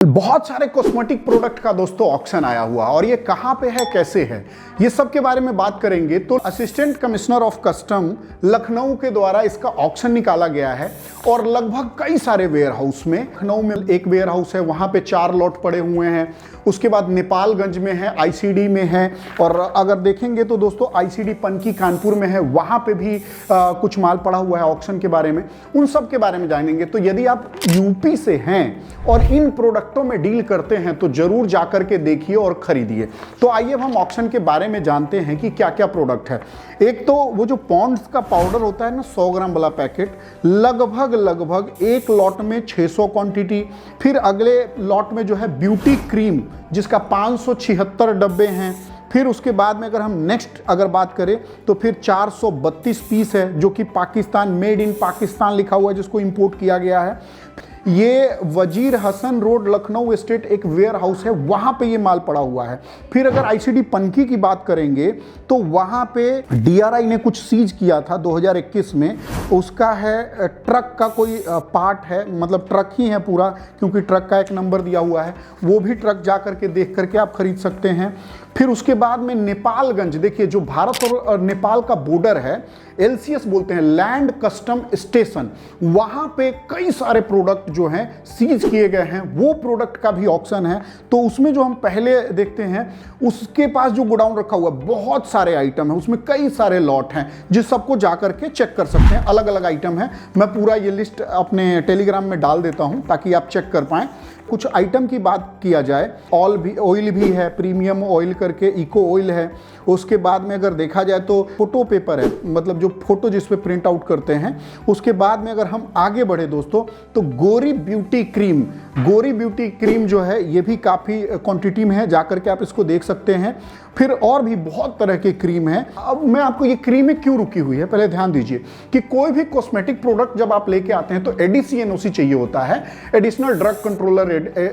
बहुत सारे cosmetic product का दोस्तों ऑक्शन आया हुआ और ये कहाँ पे है, कैसे है, ये सब के बारे में बात करेंगे। तो assistant commissioner of custom Lucknow के द्वारा इसका ऑक्शन निकाला गया है और लगभग कई सारे वेयर हाउस में, लखनऊ में एक वेयर हाउस है, वहाँ पे 4 लॉट पड़े हुए हैं। उसके बाद नेपालगंज में है, आईसीडी में है, और अगर देखेंगे तो दोस्तों आईसीडी पनकी कानपुर में है, वहाँ पे भी कुछ माल पड़ा हुआ है ऑक्शन के बारे में। उन सब के बारे में जानेंगे। तो यदि आप यूपी से हैं और इन प्रोडक्टों में डील करते हैं तो जरूर जाकर के देखिए और खरीदिए। तो आइए हम ऑक्शन के बारे में जानते हैं कि क्या क्या प्रोडक्ट है। एक तो वो जो पॉन्ड्स का पाउडर होता है ना, 100 ग्राम वाला पैकेट, लगभग एक लॉट में 600 क्वांटिटी। फिर अगले लॉट में जो है ब्यूटी क्रीम, जिसका 576 डब्बे हैं। फिर उसके बाद में अगर हम नेक्स्ट अगर बात करें तो फिर 432 पीस है, जो कि पाकिस्तान, मेड इन पाकिस्तान लिखा हुआ है, जिसको इंपोर्ट किया गया है। ये वजीर हसन रोड लखनऊ स्टेट एक वेयर हाउस है, वहाँ पे ये माल पड़ा हुआ है। फिर अगर आईसीडी पनकी की बात करेंगे तो वहाँ पे डीआरआई ने कुछ सीज किया था 2021 में। उसका है ट्रक का कोई पार्ट है, मतलब ट्रक ही है पूरा, क्योंकि ट्रक का एक नंबर दिया हुआ है। वो भी ट्रक जा करके देख करके आप खरीद सकते हैं। फिर उसके बाद में नेपालगंज, देखिए जो भारत और नेपाल का बॉर्डर है, एलसीएस बोलते हैं, लैंड कस्टम स्टेशन, वहाँ पे कई सारे प्रोडक्ट जो हैं सीज किए गए हैं। वो प्रोडक्ट का भी ऑक्शन है। तो उसमें जो हम पहले देखते हैं, उसके पास जो गोडाउन रखा हुआ है, बहुत सारे आइटम है, उसमें कई सारे लॉट हैं, जिस सबको जा करके चेक कर सकते हैं। अलग अलग आइटम है। मैं पूरा ये लिस्ट अपने टेलीग्राम में डाल देता हूँ ताकि आप चेक कर पाएँ। कुछ आइटम की बात किया जाए, ऑयल भी है, प्रीमियम ऑयल करके इको ऑयल है। उसके बाद में अगर देखा जाए तो फोटो पेपर है, मतलब जो फोटो जिस पे प्रिंट आउट करते हैं। उसके बाद में अगर हम आगे बढ़े दोस्तों तो गोरी ब्यूटी क्रीम जो है, ये भी काफ़ी क्वांटिटी में है, जाकर के आप इसको देख सकते हैं। फिर और भी बहुत तरह के क्रीम है। अब मैं आपको ये क्रीमें क्यों रुकी हुई है, पहले ध्यान दीजिए कि कोई भी कॉस्मेटिक प्रोडक्ट जब आप लेके आते हैं तो एडीसी एनओसी चाहिए होता है, एडिशनल ड्रग कंट्रोलर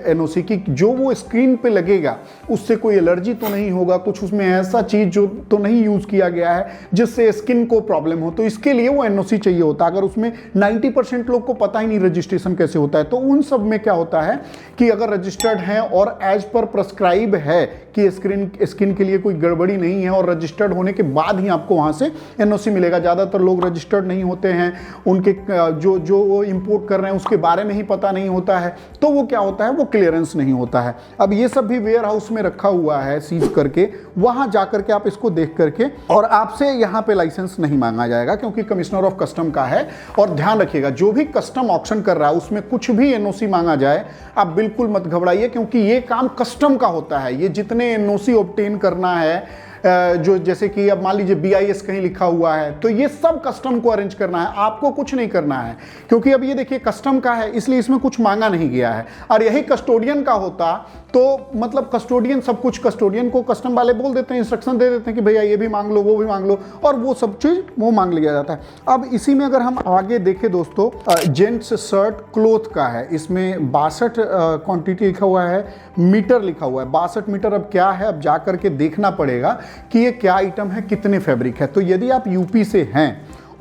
एनओसी की, जो वो स्क्रीन पे लगेगा उससे कोई एलर्जी तो नहीं होगा, कुछ उसमें ऐसा चीज जो तो नहीं यूज किया गया है जिससे स्किन को प्रॉब्लम हो, तो इसके लिए वो एनओसी चाहिए होता है। अगर उसमें 90% लोग को पता ही नहीं रजिस्ट्रेशन कैसे होता है, तो उन सब में क्या होता है कि अगर रजिस्टर्ड है और एज पर प्रेस्क्राइब है कि स्किन के लिए कोई गड़बड़ी नहीं है, और रजिस्टर्ड होने के बाद ही आपको वहां से एनओसी मिलेगा। ज्यादातर लोग रजिस्टर्ड नहीं होते हैं, उनके जो वो इंपोर्ट कर रहे हैं उसके बारे में ही पता नहीं होता है, तो वो क्या होता है, वो क्लियरेंस नहीं होता है। अब ये सब भी वेयर हाउस में रखा हुआ है सीज करके, वहां जाकर के आप इसको देख करके, और आपसे यहाँ पे लाइसेंस नहीं मांगा जाएगा क्योंकि कमिश्नर ऑफ कस्टम का है। और ध्यान रखिएगा, जो भी कस्टम ऑक्शन कर रहा है उसमें कुछ भी एनओसी मांगा जाए, आप बिल्कुल मत घबराइए, क्योंकि ये काम कस्टम का होता है। ये जितने एनओसी ऑब्टेन करना है, जो जैसे कि अब मान लीजिए बीआईएस कहीं लिखा हुआ है, तो ये सब कस्टम को अरेंज करना है, आपको कुछ नहीं करना है। क्योंकि अब ये देखिए कस्टम का है, इसलिए इसमें कुछ मांगा नहीं गया है। और यही कस्टोडियन का होता तो मतलब कस्टोडियन सब कुछ, कस्टोडियन को कस्टम वाले बोल देते हैं, इंस्ट्रक्शन दे देते हैं कि भैया ये भी मांग लो, वो भी मांग लो, और वो सब चीज वो मांग लिया जाता है। अब इसी में अगर हम आगे देखें दोस्तों, जेंट्स शर्ट क्लोथ का है, इसमें 62 क्वांटिटी लिखा हुआ है, मीटर लिखा हुआ है 62 मीटर। अब क्या है, अब जा करके देखना पड़ेगा कि ये क्या आइटम है, कितने फैब्रिक है। तो यदि आप यूपी से हैं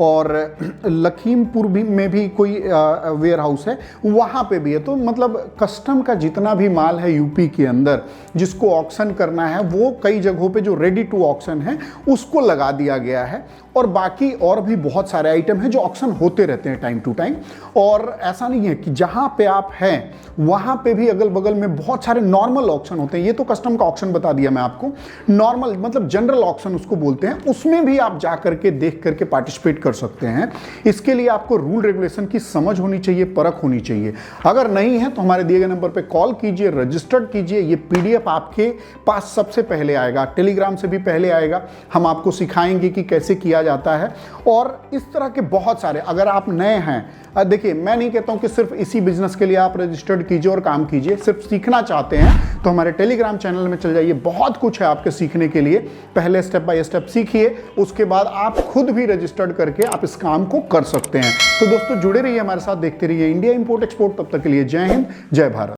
और लखीमपुर में भी कोई वेयर हाउस है, वहाँ पे भी है, तो मतलब कस्टम का जितना भी माल है यूपी के अंदर जिसको ऑक्शन करना है, वो कई जगहों पे जो रेडी टू ऑक्शन है उसको लगा दिया गया है। और बाकी और भी बहुत सारे आइटम हैं जो ऑक्शन होते रहते हैं टाइम टू टाइम। और ऐसा नहीं है कि जहाँ पे आप हैं वहाँ पे भी अगल बगल में बहुत सारे नॉर्मल ऑक्शन होते हैं। ये तो कस्टम का ऑक्शन बता दिया मैं आपको, नॉर्मल मतलब जनरल ऑक्शन उसको बोलते हैं, उसमें भी आप जा करके देख करके पार्टिसिपेट कर सकते हैं। इसके लिए आपको रूल रेगुलेशन की समझ होनी चाहिए, परख होनी चाहिए। अगर नहीं है तो हमारे दिए गए नंबर पे कॉल कीजिए, रजिस्टर्ड कीजिए। ये पीडीएफ आपके पास सबसे पहले आएगा, टेलीग्राम से भी पहले आएगा। हम आपको सिखाएंगे कि कैसे किया जाता है। और इस तरह के बहुत सारे, अगर आप नए हैं, देखिए मैं नहीं कहता हूं कि सिर्फ इसी बिजनेस के लिए आप रजिस्टर्ड कीजिए और काम कीजिए। सिर्फ सीखना चाहते हैं तो हमारे टेलीग्राम चैनल में चल जाइए, बहुत कुछ है आपके सीखने के लिए। पहले स्टेप बाय स्टेप सीखिए, उसके बाद आप खुद भी रजिस्टर्ड करके आप इस काम को कर सकते हैं। तो दोस्तों जुड़े रहिए हमारे साथ, देखते रहिए इंडिया इंपोर्ट एक्सपोर्ट। तब तक के लिए जय हिंद, जय भारत।